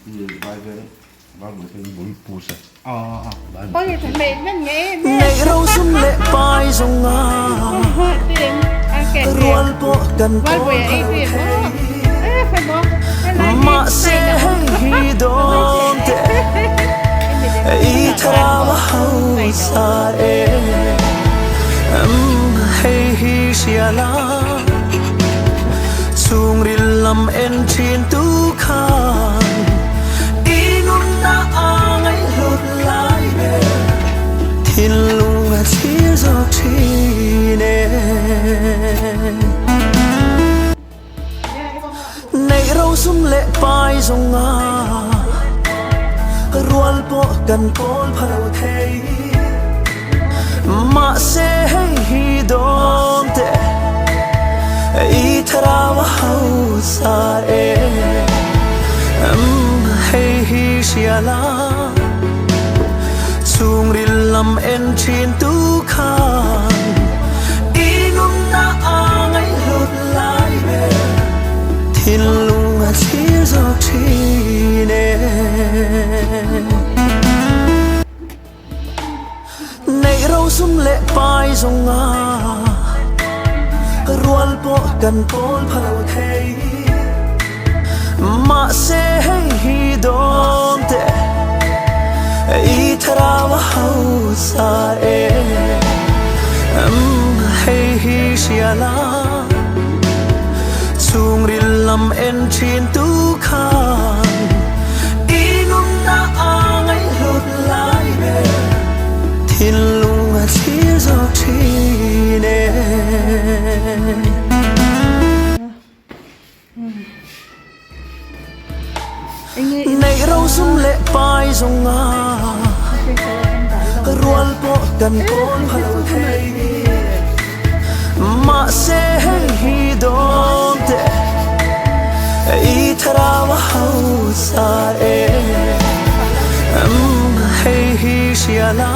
Vai ver, vai ver cái bún pusa. Ôi thằng mẹ nó nghe ngày râu sum lệ pai rong nga tiền kẹt rual po gần vai po về ấy tiền phải bó ma se hi don te i tra wa hau sa e hey hi siala chung ril lam en chin tu khan inun na angai lut lai be thiên lung a chia giọt chi nè này râu sum lệ pai rong nga rual po kan pol phalo thei ma se hi don te i thara wa hau sa e hey hi siala chung ril lam en chin tu khan inum na angai lut lai be thiên lung a chia giọt chi nè này râu sum lệ pai rong nga rual po kan pol phalo thei ma se hi don te i thara wa hau sa e hey hi siala chung ril lam en chin tu khan inum na angai lut lai be thiên lung a chia giọt chi nè này râu sum lệ pai rong nga rual po kan pol phalo thei ma se hi don te i thara wa hau sa e hey hi siala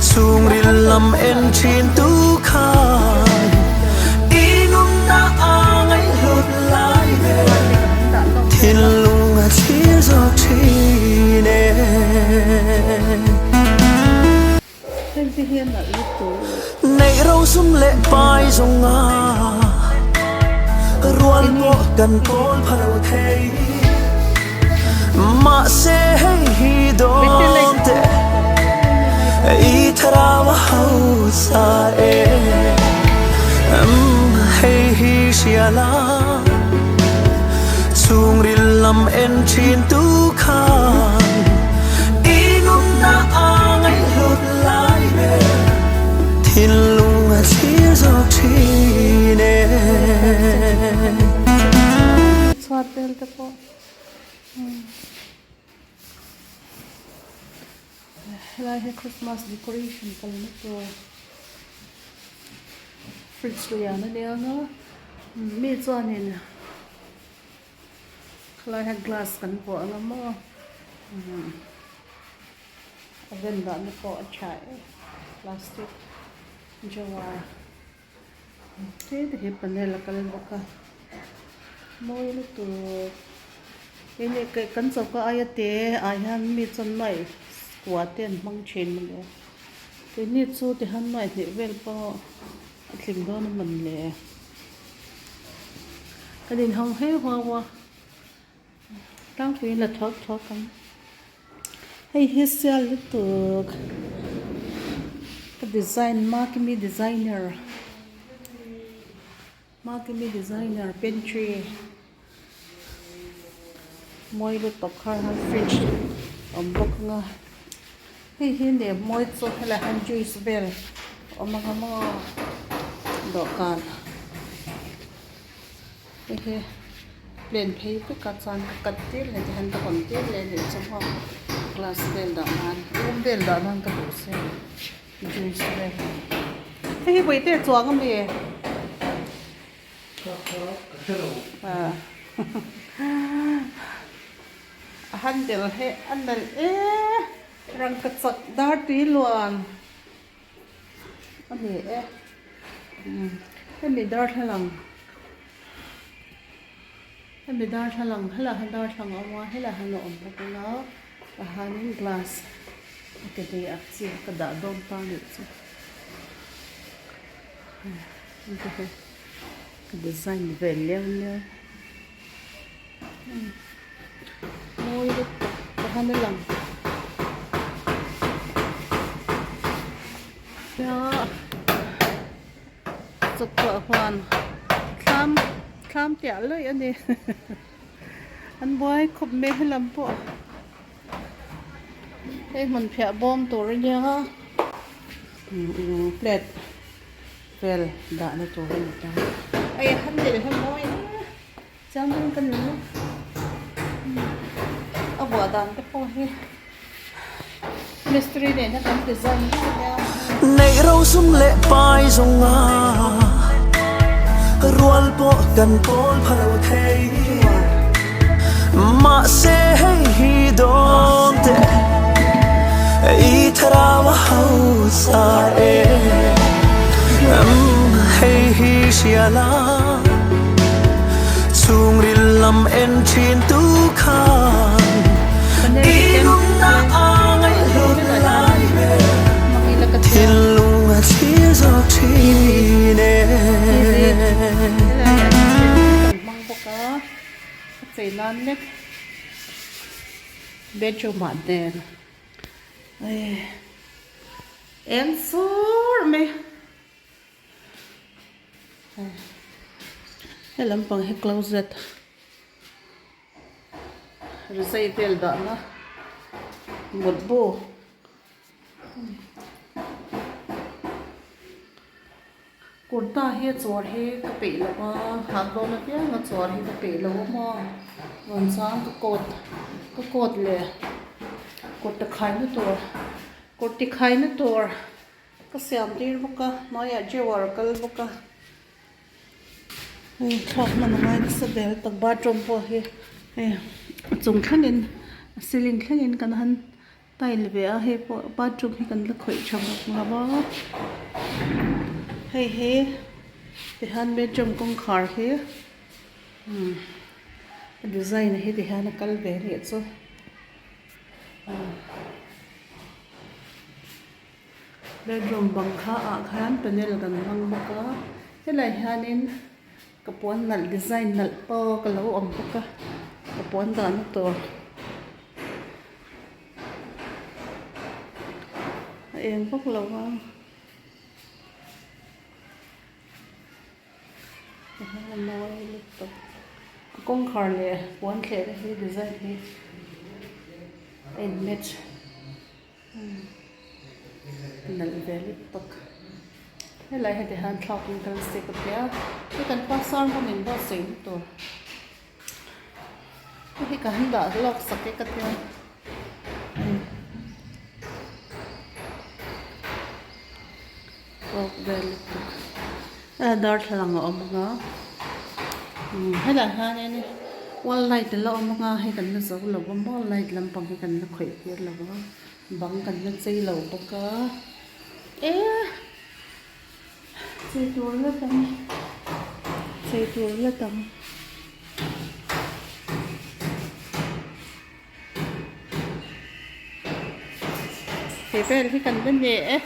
chung ril lam en chin tu khan inum na angai lut lai be thiên lung a chia giọt chi nè này râu sum lệ pai rong nga rual po kan pol phalo thei ma se hi don te i thara wa hau sa e hey hi siala chung ril lam en chin tu khan inum na angai lut lai be thiên lung a chia giọt chi nè xoát lên cái po lại hay Christmas decoration cái này rồi fridge rồi nó đeo nó mê cho nên lại hay glass kan po nó mo oven đó nó po chai plastic jawa thế thì panel là cái baka môi nó tụ cái này cái cắn sọc có ai thế ai han mi chân mày quả tiền mang trên mình đấy cái này số thì han mày thì về po tìm đó nó mình lệ cái điện hồng hết hoa hoa đang thuê là thoát thoát cắn hay hết xe lúc tụ cái design marketing designer pantry moi lu top khar han fridge bok nga hi hin de moi cho hala han juice bel omanga mo do kan he plain paper ka chan ka til le han ta kon til le chho glass bel da man bel da man ka bo se juice bel he boi te chuang mi handle he andal rang ka chak dar ti luang ami he mi dar thalang Hay bị đar thằng hay là hắn đar thằng ở ngoài hay là hắn ổn bốc nó và hắn glass cái gì ạ gì cái đã đông tăng được chứ cái design về leo leo môi được và hắn đã làm đó sụp vợ hoàn tham chả lấy anh đi anh boy khop mê hay làm bộ đây mình phải bom tổ rồi nha plate vel đã nó tổ rồi ta ai hắn để hắn boy chẳng nên cần nữa ở bữa đàn cái po hết mystery này nó làm design nha này rau sum lệ pai rong à rual po gần pol phalo thấy mà sẽ hi don te i thara wa hau sa e hey hi shiala chung rin lam en chin tu khan inum na angai lut lai be thiên lung a chia giọt chi ne mang bọc á phải lan nhất bên chỗ mặt đèn em sure me cái làm bằng cái closet rồi xây tel đó nó một bộ cuốn ta hết rồi hết cái bể là mà hàng đô nó biết nó rồi hết cái bể là mà còn sáng cái cột lệ cột tịch khai nóตัวcái xem đi bốc cái nói là chưa vào cái bốc cái thọc mà nó ngay sẽ để tầng bathroom po hết dùng khăn in ceiling khăn in cái hắn tay là về hết po bathroom thì cần là khởi trong là bao hey thì hắn bên trong con khar hết design này thì hắn cắt về hết rồi bedroom bằng khan panel kan mang baka helai hanin kapuan nal design nal po kalo om baka kapuan dan to em bốc lâu không con khar le puan khe he design he en match nal veli pak helai hete han thok in kan se ka pya ke kan pasar ko min ba sing to ke ka han da lok sak ke ka pya ok veli pak dar thlang om nga helai han ne wall light la om nga he kan na zo lo bom wall light lam pang he kan na khoi pir lo bang kan na chei lo baka chơi tour là tầm thế về thì cần bên nhẹ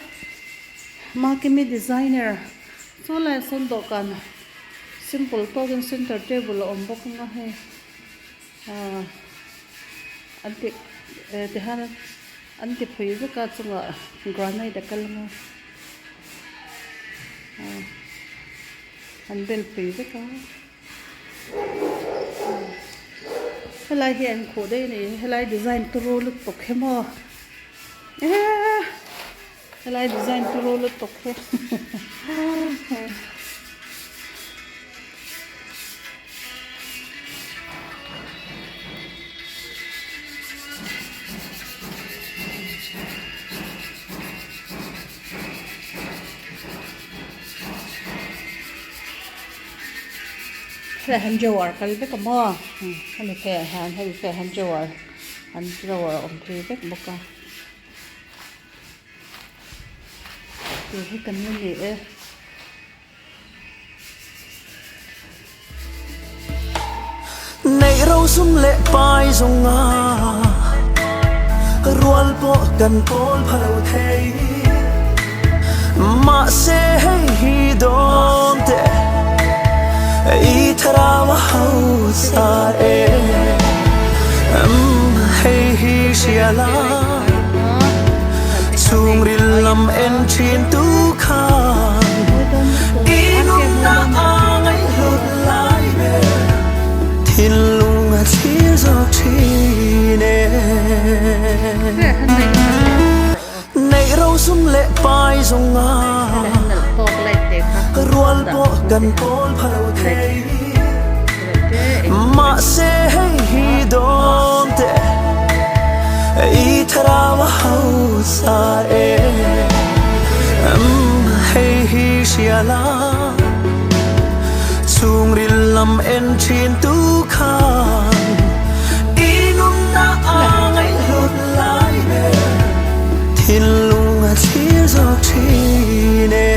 marketing designer số lại son đồ cần simple token center table om bốc nga hay anh thì hắn anh thì phải với cả chung là granite đã cân anh bên phải với cả cái lại hiện khổ đây này cái lại design pro lực tộc hết mà cái lại design pro lực tộc hết là han jawar kal be kamo han fe han jawar om thi be boka tu he kan ni sum lệ pai dòng ngà rual poกันpol phalo thei ma se hi dom te I thara wa hau sa e hey hi shiala chung rilam en chin tu khan inum na angai lut lai be thin lung a thir zok thi ne nei rau sum le pai zong nga rual po kan pol phalo thei ma se hi dom te I thara wa hau sa e hey hi shiala chung rilam en chin tu khan inum na angai lut lai be thin lung a thir zok thi ne